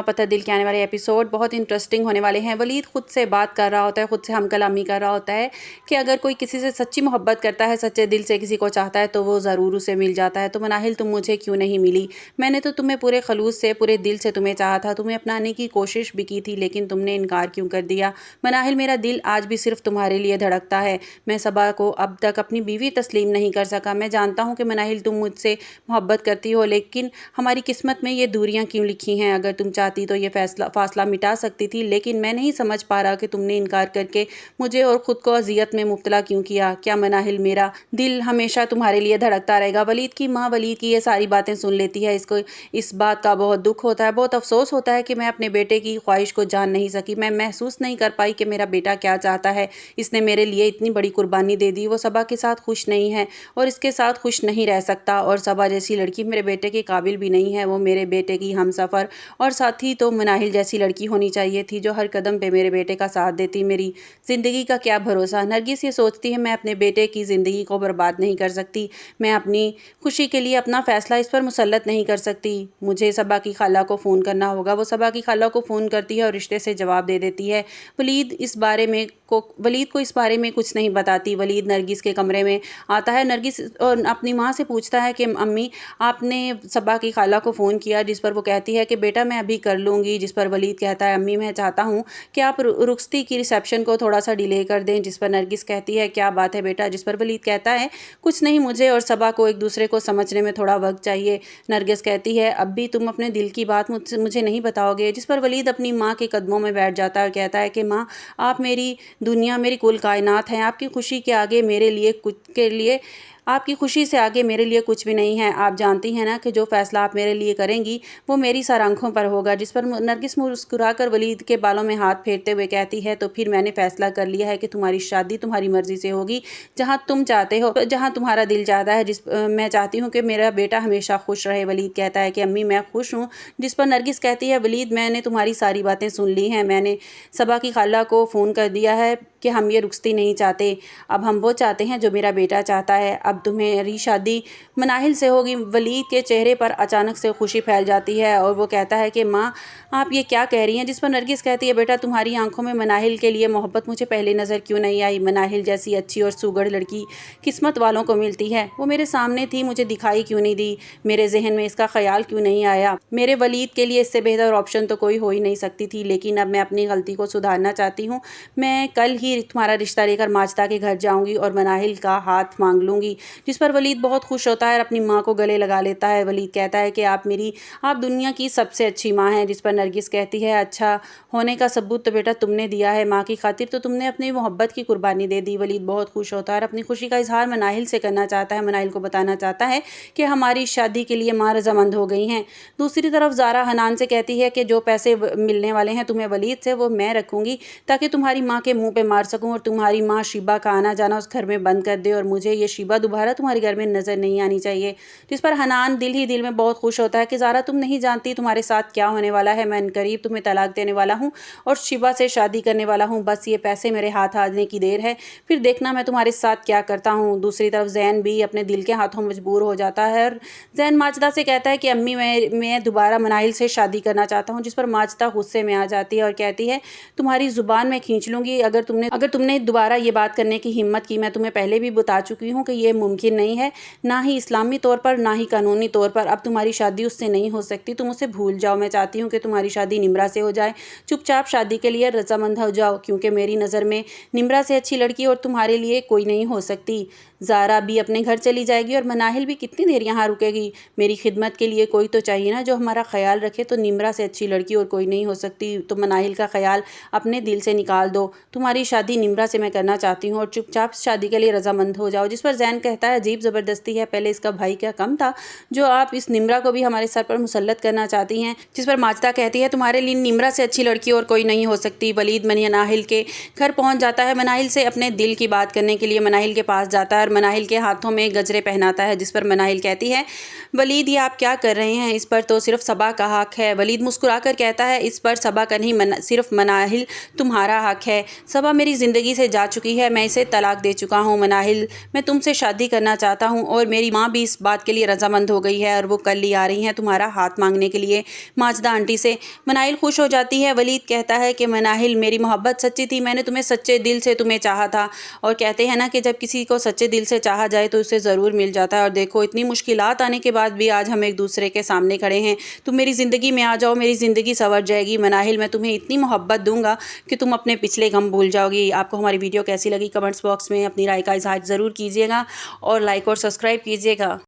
پتھر دل کے آنے والے ایپیسوڈ بہت انٹرسٹنگ ہونے والے ہیں۔ ولید خود سے بات کر رہا ہوتا ہے، خود سے ہم کلامی کر رہا ہوتا ہے کہ اگر کوئی کسی سے سچی محبت کرتا ہے، سچے دل سے کسی کو چاہتا ہے تو وہ ضرور اسے مل جاتا ہے۔ تو مناہل تم مجھے کیوں نہیں ملی؟ میں نے تو تمہیں پورے خلوص سے، پورے دل سے تمہیں چاہا تھا، تمہیں اپنانے کی کوشش بھی کی تھی، لیکن تم نے انکار کیوں کر دیا؟ مناہل میرا دل آج بھی صرف تمہارے لیے دھڑکتا ہے۔ میں صبا کو اب تک اپنی بیوی تسلیم نہیں کر سکا۔ میں جانتا ہوں کہ مناہل تم مجھ سے محبت کرتی ہو، لیکن ہماری قسمت میں یہ دوریاں کیوں لکھی ہیں؟ اگر تم چاہتی تو یہ فاصلہ مٹا سکتی تھی، لیکن میں نہیں سمجھ پا رہا کہ تم نے انکار کر کے مجھے اور خود کو اذیت میں مبتلا کیوں کیا۔ کیا مناہل میرا دل ہمیشہ تمہارے لیے دھڑکتا رہے گا؟ ولید کی ماں ولید کی یہ ساری باتیں سن لیتی ہے۔ اس کو اس بات کا بہت دکھ ہوتا ہے، بہت افسوس ہوتا ہے کہ میں اپنے بیٹے کی خواہش کو جان نہیں سکی۔ میں محسوس نہیں کر پائی کہ میرا بیٹا کیا چاہتا ہے۔ اس نے میرے لیے اتنی بڑی قربانی دے دی، وہ صبا کے ساتھ خوش نہیں ہے اور اس کے ساتھ خوش نہیں رہ سکتا، اور صبا جیسی لڑکی میرے بیٹے کے قابل بھی نہیں ہے۔ وہ میرے بیٹے کی ہمسفر اور ساتھی تو مناہل جیسی لڑکی ہونی چاہیے تھی جو ہر قدم پہ میرے بیٹے کا ساتھ دیتی۔ میری زندگی کا کیا بھروسہ؟ نرگس یہ سوچتی ہے میں اپنے بیٹے کی زندگی کو برباد نہیں کر سکتی، میں اپنی خوشی کے لیے اپنا فیصلہ اس پر مسلط نہیں کر سکتی۔ مجھے صبا کی خالہ کو فون کرنا ہوگا۔ وہ صبا کی خالہ کو فون کرتی ہے اور رشتے سے جواب دے دیتی ہے۔ ولید کو اس بارے میں کچھ نہیں بتاتی۔ ولید نرگس کے کمرے میں آتا ہے، نرگس اپنی ماں سے پوچھتا ہے کہ امی آپ نے صبا کی خالہ کو فون کیا؟ جس پر وہ کہتی ہے کہ بیٹا میں ابھی کر لوں گی۔ جس پر ولید کہتا ہے امی میں چاہتا ہوں کہ آپ رخصتی کی ریسیپشن کو تھوڑا سا ڈیلے کر دیں۔ جس پر نرگس کہتی ہے کیا بات ہے بیٹا؟ جس پر ولید کہتا ہے کچھ نہیں، مجھے اور صبا کو ایک دوسرے کو سمجھنے میں تھوڑا وقت چاہیے۔ نرگس کہتی ہے اب بھی تم اپنے دل کی بات مجھے نہیں بتاؤ گے؟ جس پر ولید اپنی ماں کے قدموں میں بیٹھ جاتا ہے اور کہتا ہے کہ ماں آپ میری دنیا، میری کل کائنات ہیں، آپ کی خوشی کے آگے میرے لیے آپ کی خوشی سے آگے میرے لیے کچھ بھی نہیں ہے۔ آپ جانتی ہیں نا کہ جو فیصلہ آپ میرے لیے کریں گی وہ میری سر آنکھوں پر ہوگا۔ جس پر نرگس مسکرا کر ولید کے بالوں میں ہاتھ پھیرتے ہوئے کہتی ہے تو پھر میں نے فیصلہ کر لیا ہے کہ تمہاری شادی تمہاری مرضی سے ہوگی، جہاں تم چاہتے ہو، جہاں تمہارا دل چاہتا ہے۔ میں چاہتی ہوں کہ میرا بیٹا ہمیشہ خوش رہے۔ ولید کہتا ہے کہ امی میں خوش ہوں۔ جس پر نرگس کہتی ہے ولید میں نے تمہاری ساری باتیں سن لی ہیں، میں نے صبا کی خالہ کو فون کر دیا ہے کہ ہم یہ رخصتی نہیں چاہتے، اب ہم وہ چاہتے ہیں جو میرا بیٹا چاہتا ہے۔ اب تمہاری شادی مناہل سے ہوگی۔ ولید کے چہرے پر اچانک سے خوشی پھیل جاتی ہے اور وہ کہتا ہے کہ ماں آپ یہ کیا کہہ رہی ہیں؟ جس پر نرگس کہتی ہے بیٹا تمہاری آنکھوں میں مناہل کے لیے محبت مجھے پہلے نظر کیوں نہیں آئی؟ مناہل جیسی اچھی اور سوگڑ لڑکی قسمت والوں کو ملتی ہے، وہ میرے سامنے تھی، مجھے دکھائی کیوں نہیں دی؟ میرے ذہن میں اس کا خیال کیوں نہیں آیا؟ میرے ولید کے لیے اس سے بہتر آپشن تو کوئی ہو ہی نہیں سکتی تھی، لیکن اب میں اپنی غلطی کو سدھارنا چاہتی ہوں۔ میں کل ہی تمہارا رشتہ لے کر ماجدہ کے گھر جاؤں گی اور مناہل کا ہاتھ مانگ لوں گی۔ جس پر ولید بہت خوش ہوتا ہے اور اپنی ماں کو گلے لگا لیتا ہے۔ ولید کہتا ہے کہ آپ دنیا کی سب سے اچھی ماں ہیں۔ جس پر نرگس کہتی ہے اچھا ہونے کا ثبوت تو بیٹا تم نے دیا ہے، ماں کی خاطر تو تم نے اپنی محبت کی قربانی دے دی۔ ولید بہت خوش ہوتا ہے اور اپنی خوشی کا اظہار مناہل سے کرنا چاہتا ہے، مناہل کو بتانا چاہتا ہے کہ ہماری شادی کے لیے ماں رضامند ہو گئی ہیں۔ دوسری طرف زارا حنان سے کہتی ہے کہ جو پیسے ملنے والے ہیں تمہیں ولید سے وہ میں رکھوں گی تاکہ تمہاری ماں کے منہ پہ مار سکوں اور تمہاری ماں شیبہ کا آنا جانا اس گھر میں بند کر دے، اور مجھے یہ شیبہ دوبارہ تمہارے گھر میں نظر نہیں آنی چاہیے۔ جس پر حنان دل ہی دل میں بہت خوش ہوتا ہے کہ زارا تم نہیں جانتی تمہارے ساتھ کیا ہونے والا ہے، میں عنقریب تمہیں طلاق دینے والا ہوں اور شیبہ سے شادی کرنے والا ہوں، بس یہ پیسے میرے ہاتھ آنے کی دیر ہے، پھر دیکھنا میں تمہارے ساتھ کیا کرتا ہوں۔ دوسری طرف زین بھی اپنے دل کے ہاتھوں مجبور ہو جاتا ہے اور زین ماجدہ سے کہتا ہے کہ امی میں دوبارہ مناہل سے شادی کرنا چاہتا ہوں۔ جس پر ماجدہ غصے میں آ جاتی ہے اور کہتی ہے تمہاری زبان میں کھینچ لوں گی اگر تم نے دوبارہ یہ بات کرنے کی ہمت کی۔ میں تمہیں پہلے بھی بتا چکی ہوں کہ یہ ممکن نہیں ہے، نہ ہی اسلامی طور پر نہ ہی قانونی طور پر۔ اب تمہاری شادی اس سے نہیں ہو سکتی، تم اسے بھول جاؤ۔ میں چاہتی ہوں کہ تمہاری شادی نمرا سے ہو جائے، چپ چاپ شادی کے لیے رضامند ہو جاؤ، کیونکہ میری نظر میں نمرا سے اچھی لڑکی اور تمہارے لیے کوئی نہیں ہو سکتی۔ زارا بھی اپنے گھر چلی جائے گی اور مناہل بھی کتنی دیر یہاں رکے گی؟ میری خدمت کے لیے کوئی تو چاہیے نا جو ہمارا خیال رکھے، تو نمرا سے اچھی لڑکی اور کوئی نہیں ہو سکتی، تو مناہل کا خیال اپنے دل سے نکال دو۔ تمہاری شادی نمرا سے میں کرنا چاہتی ہوں اور چپ چاپ شادی کے لیے رضامند ہو جاؤ۔ جس پر زین کہتا ہے عجیب زبردستی ہے، پہلے اس کا بھائی کیا کم تھا جو آپ اس نمرا کو بھی ہمارے سر پر مسلط کرنا چاہتی ہیں؟ جس پر ماجدہ کہتی ہے تمہارے لیے نمرا سے اچھی لڑکی اور کوئی نہیں ہو سکتی۔ ولید مناہل کے گھر پہنچ جاتا ہے، مناہل سے اپنے دل کی بات کرنے کے لیے مناہل کے پاس جاتا ہے اور مناہل کے ہاتھوں میں گجرے پہناتا ہے۔ جس پر مناہل کہتی ہے ولید یہ آپ کیا کر رہے ہیں؟ اس پر تو صرف صبا کا حق ہے۔ ولید مسکرا کر کہتا ہے اس پر صبا کا نہیں، صرف مناہل تمہارا حق ہے۔ صبا میری زندگی سے جا چکی ہے، میں اسے طلاق دے چکا ہوں مناہل، میں تم سے شادی کرنا چاہتا ہوں اور میری ماں بھی اس بات کے لیے رضامند ہو گئی ہے اور وہ کل ہی آ رہی ہیں تمہارا ہاتھ مانگنے کے لیے ماجدہ آنٹی سے۔ مناہل خوش ہو جاتی ہے۔ ولید کہتا ہے کہ مناہل میری محبت سچی تھی، میں نے تمہیں سچے دل سے تمہیں چاہا تھا، اور کہتے ہیں نا کہ جب کسی کو سچے دل سے چاہا جائے تو اسے ضرور مل جاتا ہے، اور دیکھو اتنی مشکلات آنے کے بعد بھی آج ہم ایک دوسرے کے سامنے کھڑے ہیں۔ تم میری زندگی میں آ جاؤ، میری زندگی سنور جائے گی مناہل، میں تمہیں اتنی محبت دوں گا کہ تم اپنے پچھلے غم بھول جاؤ گی۔ آپ کو ہماری ویڈیو کیسی لگی کمنٹس باکس میں اپنی رائے کا اظہار ضرور کیجیے گا اور لائک اور سبسکرائب کیجیے گا۔